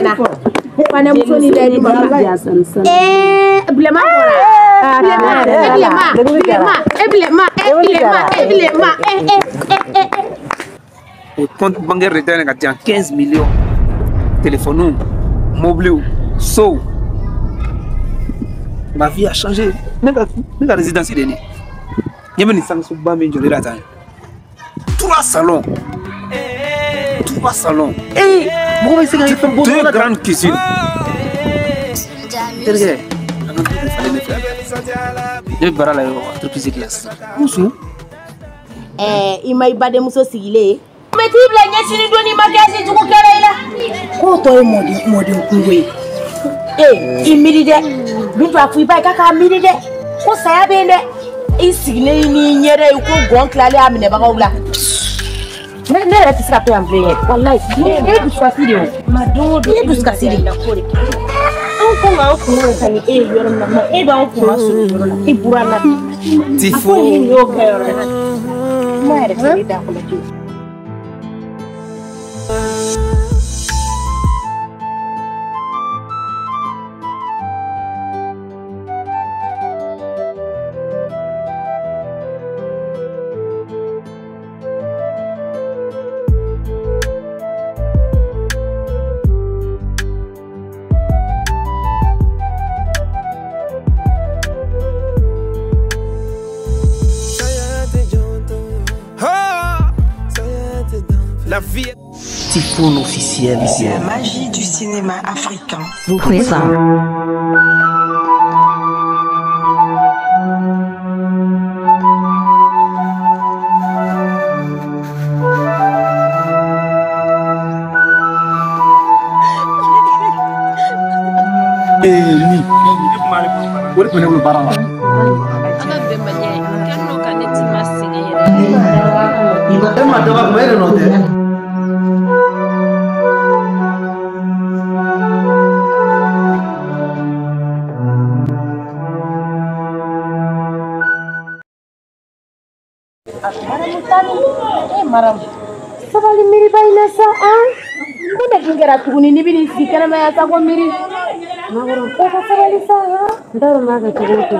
ɲɛna fana muso ni lɛ duma bilema bɔra bilema Le compte bancaire retient 15 millions. Téléphone, mobile, so. Ma vie a changé. La résidence est née. Il y a une sanction de 3 salons. 3 salons. Et deux grandes cuisines. Je vais parler à l'entreprise de classe. Où sont? Il m'a pas de muso sigilé. Mais tu veux bien si tu donnes ma caisse tu peux faire là. Quand toi modi kungwe. Il mérite. Nous va fouiller pas kaka mérite. Ko saya bene. Il sigilé ni nyere ko goncle aller amene ba ko la. Mais ne rete sera pas en plein. Wallahi. Et du swasiri. Madon do du swasiri. On comment on commence à ni yoro na e ba on commence e burana. Tifo. Moi rete da ko la. La vie Typhoon officiel. La magie du cinéma africain. Vous présent. Maram, sabali miri bayna sa ko da kingera tuguni ni bini sikana ma ya sa ko miri magoro ko sabali sa ndaro ma ga tuguni ko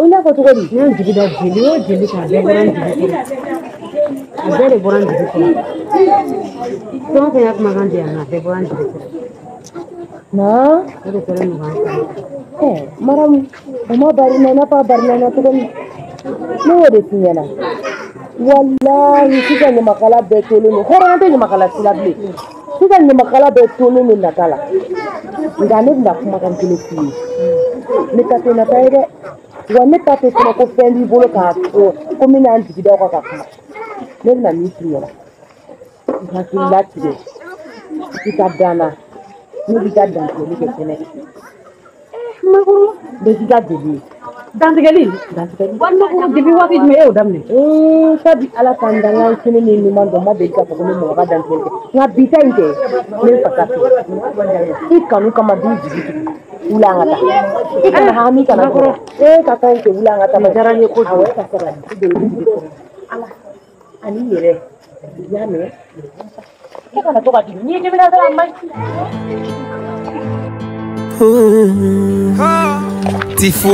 ina ko tuguni ne jigida jeli ka be boran jeli abere boran jeli ko ko yak magande ya na be boran jeli na ko ko no ga maram mo bari na pa bari na tuguni no wode tinyana wallahi sika ni makala betolo horante ni makala silable sika ni makala betolo ni nakala ngane nda kuma kan kilesi ni tate na taire wane tate kuma ko fendi bolo ka ko mina andi da ko ka kuma ne na mi tiyola ngati lati ita dana ni biga dan ko ni ke tene maguru de biga de dantigali wala ko dibi wati me o damne sabi ala tandangan sini ni mando ma be ka ko mo ga dantigali nga bita inte ne patati ikanu kama duji ulanga ta ikana hami kana ko kaka inte ulanga ta majaranye ko awe ka sara ala ani yere yame kana to ka ni ni bila sara mai Tifo.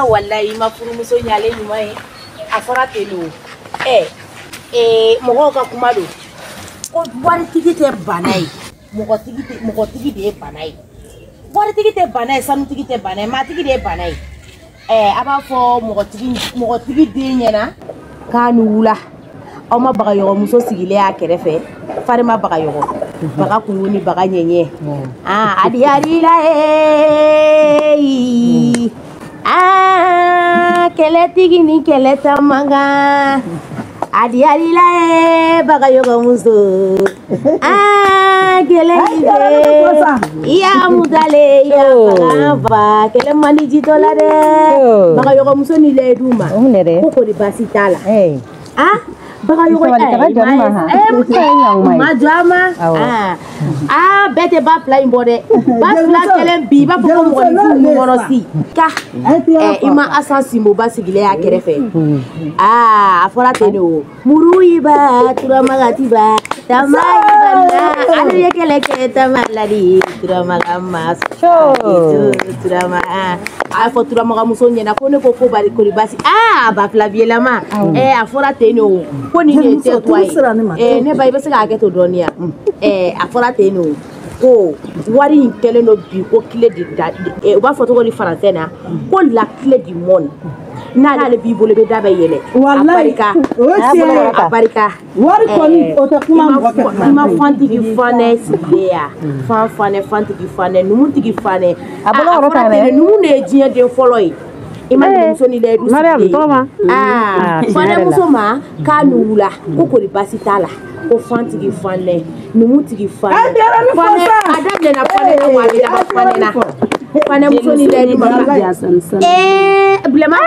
Wallahi ma furu muso nyale nyuma e afara telo mogo ka kumado ko wari tigi te banai mogo tigi de banai wari tigi te banai sanu tigi te banai ma tigi de banai aba fo mogo tigi de nyana kanu wula aw ma baga yogo muso sigile ya kɛrɛfɛ farima baga yogo baga kunguni baga nyenye adi la kele tigi ni kele tamanga adi la baga yogo muso kele ya mudale ya baga kele mani jitola de baga yogo muso ni le duma ko ko di basitala bête ba plein bordé. Ba kelen bi ba ko mo ni morosi. Ka ima asansi mo ba sigile ya kerefe. Afora teno. Muruiba turamagatiba. Tamaiba ali yekeleke tamaladi turamagama. Turama afo turamaga musonye na kone ko ko bari ko basi ba flavie lama afora teno ko ni ne te toi ne ba ibe se ga ke to donia afora teno ko wari kele no bi ko clé de o ba foto ko di français na ko la clé du monde na le bi bolo be dabe yele aparika wari koni o ta kuma ma fanti ki fane sidia fanti ki fane numu tigi fane numu ne jiya de follow ima muso ni le Mariam toma fane muso ma ka nula ko ko di basitala ko fanti ki fane numu tigi fane adam de na fane na wa da fane na fane muso ni le blema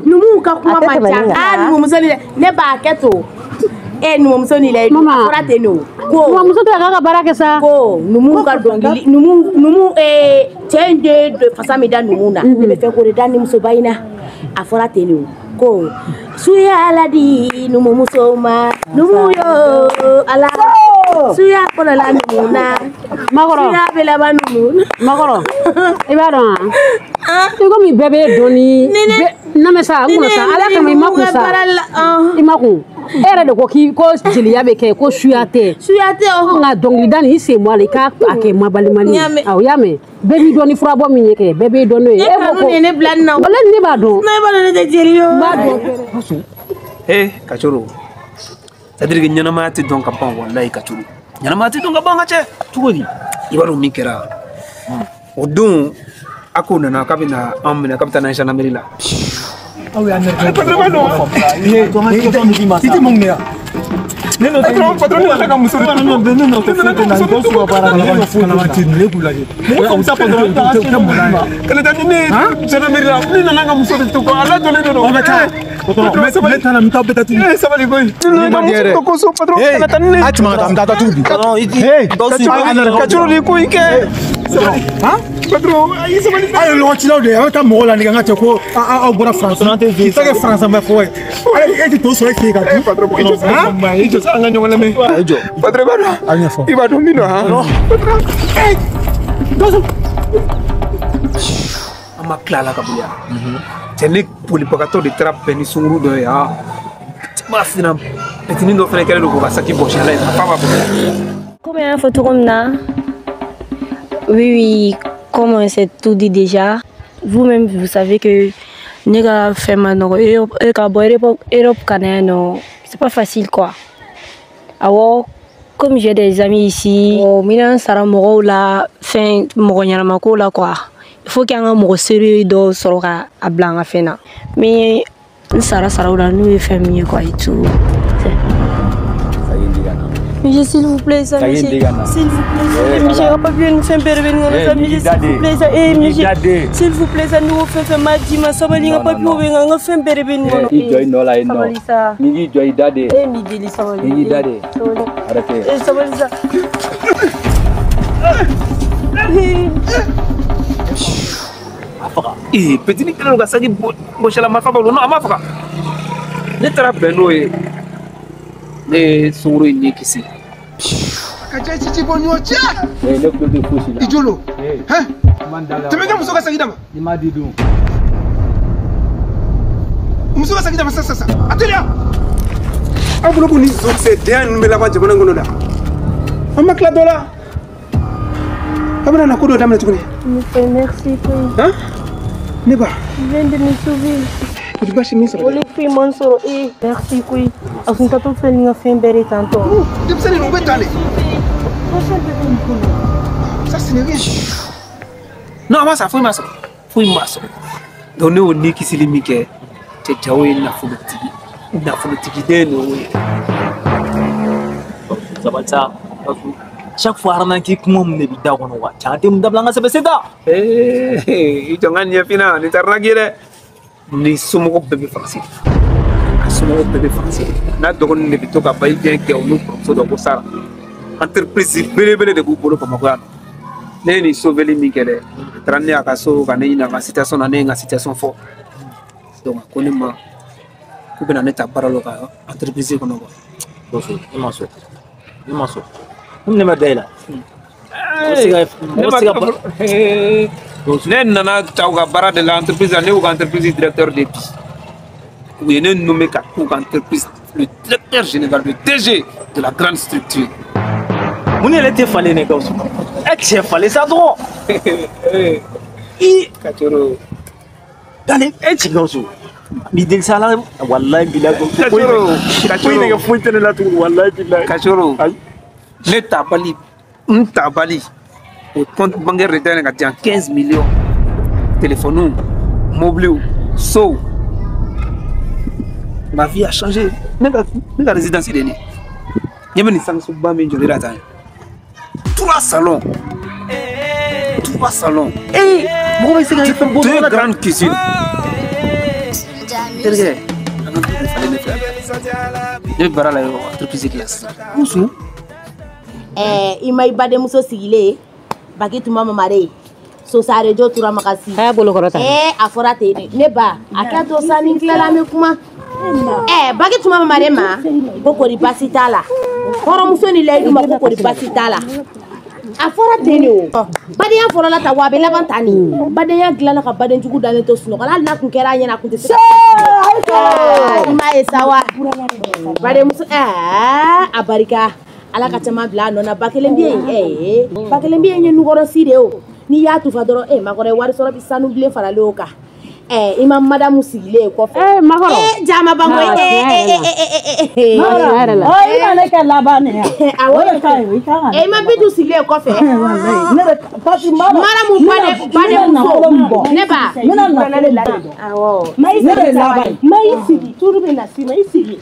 numu ka kuma macha numu musoni ne ba keto numu musoni le fora teno ko numu muso ta ka baraka sa ko numu ka dongili numu change de fasamida numu na be fe ko de dani muso bayina afora teno ko suya aladi numu musoma numu yo ala suya kola la numuna magoro suya bela ba numu magoro ibadon ko mi bebe doni na mesa ngona sa ala kama imakusa imaku era de ko ki ko jiliya be ke ko suya te o nga dongli dani se mo ale ka ake mabali mani aw yame bebi doni frabo mi nyeke bebe doni e ko ne blanna wala ni ba don na ba ne de jeliyo ba don kachoro c'est-à-dire que ñanama ti don ka ban wallahi kachoro ñanama ti don ka ban ngache tugodi ibaro mi kera o don akona na kabina amina kapitana Jean Amerila awi aner titi mongnya neno patron na kama musoro neno na ngoso para na funa matini lagi ko sa patron ta kala tani ne Jean Amerila ni na nga musoro to ko ala to le no patron me tana mta betati sabali boy to ko so patron kala tani atma ta mta tu kachuro ni ko ike patron ai sabali ai lo chilo de ta mo la ni nga te ko a bora France na te vi ta ke France ma foi ai ti to so ke ka patron ko jo anga nyonga me jo patron bana iba do mino ha patron dozo ama klala kabuya tene poli pakato de trap ni sunguru do ya masina petini do fene kale do ko basaki bocha la papa comme un photo comme ça. Oui, comme on s'est tout dit déjà, vous-même vous savez que nega fait maintenant Europe canadienne, c'est pas facile quoi. Alors comme j'ai des amis ici, mina sara moro la fin moro nyama ko la quoi. Il faut qu'il y ait un moro sérieux dans soroka a blanc à fena. Mais sara la nous fait mieux quoi et tout. Mais s'il vous plaît, ça, monsieur. S'il vous plaît, monsieur, on va pas bien nous faire pervenir, s'il vous plaît, ça, monsieur. S'il vous plaît, ça nous fait mal, dis-moi, ça va pas bien nous faire pervenir. Il doit no la no. Migi doit dade. Migi ça va. Migi dade. Arrêtez. Ça va ça. petit ni kala ga sagi bochala ma faba no ama faka ne tara beno e ne suru ni kisi kaje chichi bonyo cha ne ko de fusi la ijolo mandala tumeka musoka sagi dama ni madidu musoka sagi dama sasa atelia abulo ko ni zo se den me la ba jabana ngono da amma kla dola abana na kudo dama tukuni merci hein Neba, viens de me sauver. Tu vas chez Ministre. Oli fi monsoro merci kui. Asunta to fel nga fembere tanto. Tu sais nous bête aller. Ça c'est rien. Non, ma ça foi maso. Foi maso. Donne au niki silimike. Tetawe na fulutiki. Na fulutiki deno we. Ça va ça. chaque fois arna ki kuma mun ne bi da kono wa chante mun dabla nga sebe seda ito nga niya fina ni tarna gire ni sumo bebe facile sumo bebe facile na dogon ne bi to ka bay bien ke onu so do ko sara entreprise bele de bu bolo ko magana ne ni sauver li mikele tranne aka so ka ne ina ka situation na ne nga situation fo donc konima ko bena ne ta paralo ka entreprise ko no ko doso imaso ne ma dela ne nana tauga bara de l'entreprise ne ou entreprise directeur de pi ou ne nommé ka ou entreprise le directeur général le DG de la grande structure mun ele te fallait ne gausu et fallait ça droit i kachoro dale et gausu mi del sala wallahi billahi kachoro ne ga fonte ne la tour wallahi billahi kachoro ne tabali tabali au compte bancaire retenu à 15 millions téléphone mobile so ma vie a changé la résidence est née yemeni sang subba min joli rata 3 salons et moi c'est quand il fait deux grandes cuisines terge ne bara la entreprise classe musu ima ibade muso sigile baki tuma mamare so sare jo tura makasi aya bolo korota a fora te ne ba akato sani klela me kuma baki tuma mamare ma ko ri basitala horo muso ni lay ma ko ri basitala a fora te ne o bade ya fora la ta wa be labantani bade ya glana ka bade njugu dale to suno kala na kun kera nya na kun te ima esawa bade muso abarika ala ka tama bla nona bakelembi bakelembi nye nugoro sire o ni ya tu fadoro magore wari soro bi sanu bile fara loka imam madame sigile ko magoro jama bango ina ne ka labane awo kai ma bidu sigile ko fe mara mu bade muso ne ba awo mai labane mai sigi turbe na si mai sigi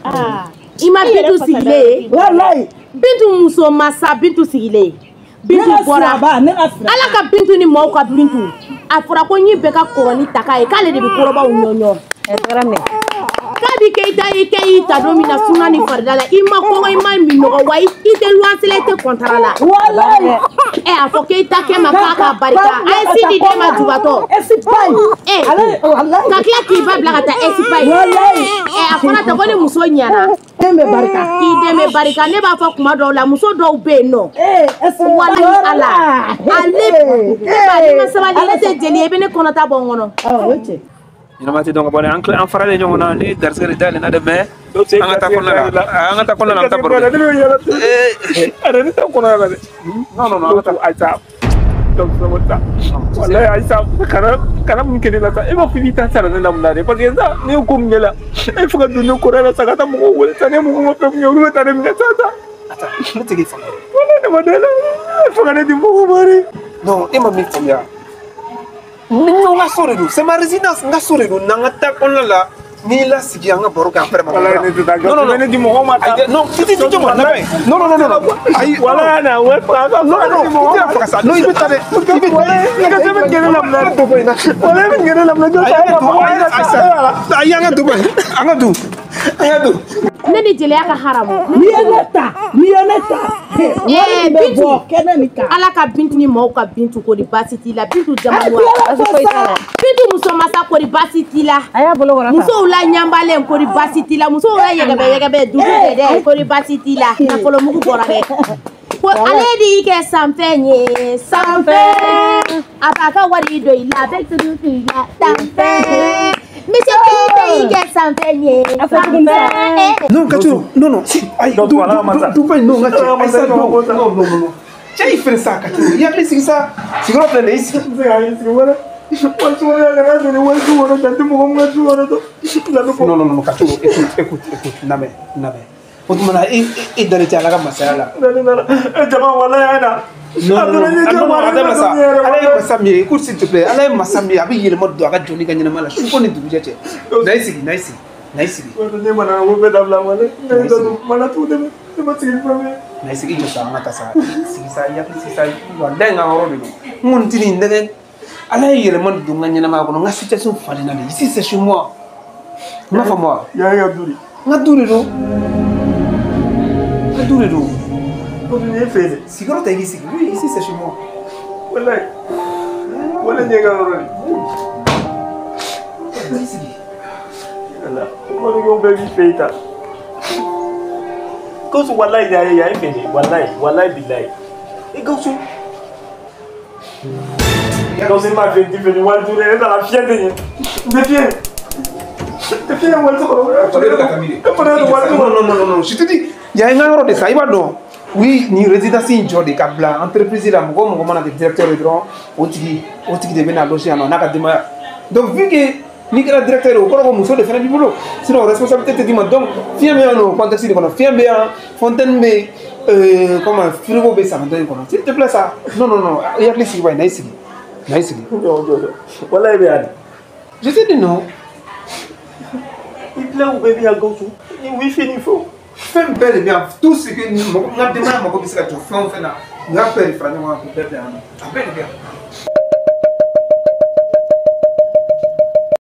ima bidu sigile wallahi bintu muso masa bintu sigile bintu bora ala ka bintu ni mo ka bintu afura ko nyi be ka koroni takai kale de bi koroba unyonyo kabi keita ikeita domina suna ni fardala ima ko ima mi no wa ite luasele te kontrala wallahi afo keita ke makaka barika sidi de ma jubato esipai wallahi ka kla ki ba blagata esipai wallahi afura ta ko ni muso nyana deme barika ideme barika ne ba fa kuma do la muso do be no wallahi ala ale ba ni masaba ni te jeli e be ne konata bongono oche ina mati donc bon en farale ñoo na ni darsere dal na de mais angata ko na ta bor ara ni ta ko na de non angata aisa donc ça va wallahi aisa kana mun kene la ta e ba finita sara na mun de parce que ça ne ko ngela e fuka du no ko ra sa kata mo ko wala tane mo ko pe mo ru tane mi ta ata ne tegi fa wala ne madala fuka ne di mo ko mari non e ma mi famia minno nga sore do c'est ma résidence nga sore do nanga ta kon la ni la sigi nga boro ka après ma wala ne ta non ne di mo ko mata non titi di mo na bay non ay wala na we fa ka so no ibe tade ibe nga se ben gene lam na to boy na wala ben gene lam na jo sa ay nga du bay nga du ne di jele ka haramu mioneta bintu ala ka bintu ni mo ka bintu ko di basiti la bintu jamanwa bintu muso masa ko di basiti la aya bolo korota muso la nyambale ko di basiti la muso la yegebe du de ko di basiti la na folo mugu bora de ko ale di ke samfenye ataka wari do ila be tu ya samfe monsieur Keita ke samfenye non kacho non si ay du fay non ngacho ay sa non chay fait ça kacho ya le si ça si gros plein ici wala non kacho écoute name Otumana e dare ti alaga masala jama wala ana ada masa ala masami écoute s'il te plaît ala masami abi yele moddo aga joni ganyana mala shuko ni dubu jete nice ne mana wo be dabla wala ne do mana tu de ma sigi premier Mais c'est que je sens que ça, c'est ça, wallahi nga ngoro de do. Mon tini ndege ala yele man do nga nyana ma ko nga situation fali na ici c'est chez moi. Ma fa moi. Ya duri. Nga duri do. Nga duri do. Ko ni fele. Sigaro ta ici, oui, ici c'est chez moi. Wallahi. Wallahi nga ngoro de. Ici. Allah. Ko ni go baby feita. Ko su wallahi ya fele. Wallahi billahi. Et go su quand c'est ma fête, tu fais du mal tourner dans la fierté. T'es fier. T'es fier, ouais, non, je te dis, il y a un euro de ça, il va donc. Oui, ni résidence in Jordi Kabla, entreprise là, mon directeur de droit, on dit de venir loger en académie. Donc, vu que ni que le directeur au corps de faire du boulot, sinon, responsabilité te dit, donc, fier bien, non, contexte de fier bien, fontaine, mais, comme un frigo, ça me donne, s'il te plaît, ça. Non, il y a que les citoyens, ici. Nice. Voilà, bien. Je te dis non. Il plaît au bébé à gauche. Oui, fini faux. Fais bel et bien tout ce que nous avons demandé à mon copain, c'est que tu fais, on fait là. Nous avons fait le frère, nous avons fait le frère.